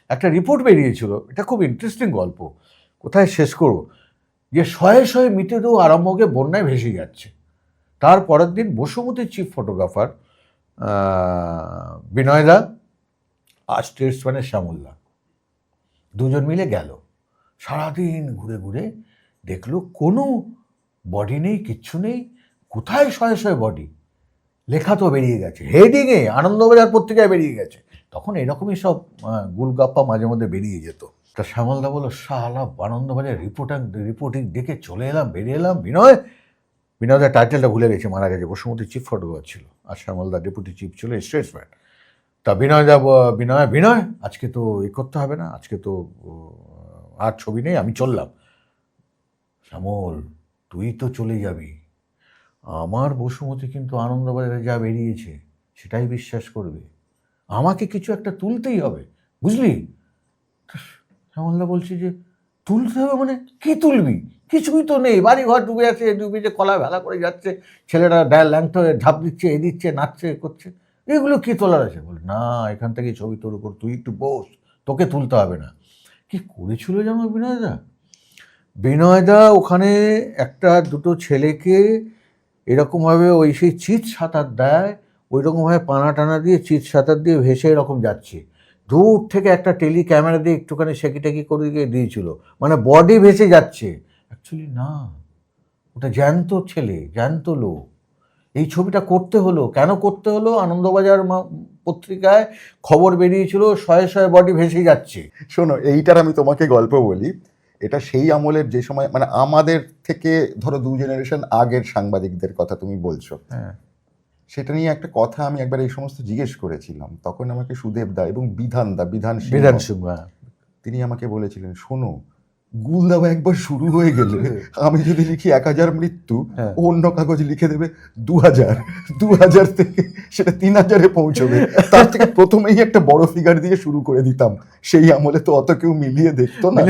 একটা রিপোর্ট বেরিয়েছিল, এটা খুব ইন্টারেস্টিং গল্প, কোথায় শেষ করব, যে শয়ে শয়ে মৃতদেহ আরম্ভকে বন্যায় ভেসে যাচ্ছে। তার পরের দিন বসুমতীর চিফ ফটোগ্রাফার বিনয়দা আর স্টেটসম্যানের শ্যামলদা দুজন মিলে গেল, সারাদিন ঘুরে ঘুরে দেখলো কোনো বডি নেই, কিচ্ছু নেই। কোথায় শয়ে শয়ে বডি, লেখা তো বেরিয়ে গেছে, হেডিংয়ে আনন্দবাজার পত্রিকায় বেরিয়ে গেছে। তখন এরকমই সব গুলগাপ্পা মাঝে মধ্যে বেরিয়ে যেত। তা শ্যামলদা বললো, শালা আনন্দবাজার রিপোর্টিং দেখে চলে এলাম, বেরিয়ে এলাম। বিনয়দার টাইটেলটা ভুলে গেছে, মারা গেছে। বসুমতী চিফ ফটোগ্রাফার ছিল আর শ্যামলদা ডেপুটি চিফ ছিল, স্টেটসম্যান। তা বিনয় আজকে তো করতে হবে না, আজকে তো আর ছবি নেই, আমি চললাম। শ্যামল, তুই তো চলে যাবি, আমার বসুমতী কিন্তু আনন্দবাজারে যা বেরিয়েছে সেটাই বিশ্বাস করবে, আমাকে কিছু একটা তুলতেই হবে, বুঝলি? শ্যামলদা বলছে যে তুলতে হবে মানে কি তুলবি? কিছুই তো নেই, বাড়ি ঘর ডুবে আছে, ডুবে যে কলা ভেলা করে যাচ্ছে, ছেলেরা ল্যাংটো ঝাঁপ দিচ্ছে, এ দিচ্ছে, নাচছে, করছে, এগুলো কি তোলার আছে? বলে না, এখান থেকে ছবি তোর উপর, তুই একটু বস, তোকে তুলতে হবে না। কি করেছিল যেন বিনয়দা ওখানে একটা দুটো ছেলেকে এরকমভাবে ওই সেই চিৎ সাঁতার দেয়, ওই রকমভাবে পানা টানা দিয়ে চিৎ সাঁতার দিয়ে ভেসে এরকম যাচ্ছে, দূর থেকে একটা টেলি ক্যামেরা দিয়ে একটুখানি সেকি টেকি করে দিয়েছিল, মানে বডি ভেসে যাচ্ছে। অ্যাকচুয়ালি না, ওটা জ্যান্ত ছেলে, জ্যান্ত লোক। এই ছবিটা করতে হলো, কেন করতে হলো? আনন্দবাজার পত্রিকায় খবর বেরিয়েছিল শয়ে শয়ে বডি ভেসে যাচ্ছে। শোনো, এইটার আমি তোমাকে গল্প বলি। এটা সেই আমলের, যে সময় মানে আমাদের থেকে ধরো 2 জেনারেশন আগের সাংবাদিকদের কথা তুমি বলছো, হ্যাঁ, সেটা নিয়ে একটা কথা আমি একবার এই সমস্ত জিজ্ঞেস করেছিলাম। তখন আমাকে সুদেব দা এবং বিধান সিংহ তিনি আমাকে বলেছিলেন, শোনো, গুলদাবা একবার শুরু হয়ে গেলে আমি যদি লিখি 1000 মৃত্যু, অন্য কাগজ লিখে দেবে 2000 থেকে সেটা 3000-এ পৌঁছবে। তার থেকে প্রথমেই একটা বড় ফিগার দিয়ে শুরু করে দিতাম। সেই আমলে তো অত কেউ মিলিয়ে দেখতো না।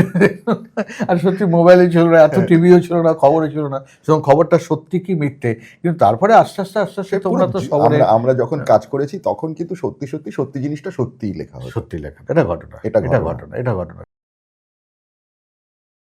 আর সত্যি মোবাইলে ছিল না, এত টিভিও ছিল না, খবরও ছিল না, সুতরাং খবরটা সত্যি কি মিথ্যে। কিন্তু তারপরে আস্তে আস্তে তোমরা তো খবরে, আমরা যখন কাজ করেছি তখন কিন্তু সত্যি জিনিসটা সত্যিই লেখা হয়। সত্যি লেখা, এটা ঘটনা, এটা ঘটনা।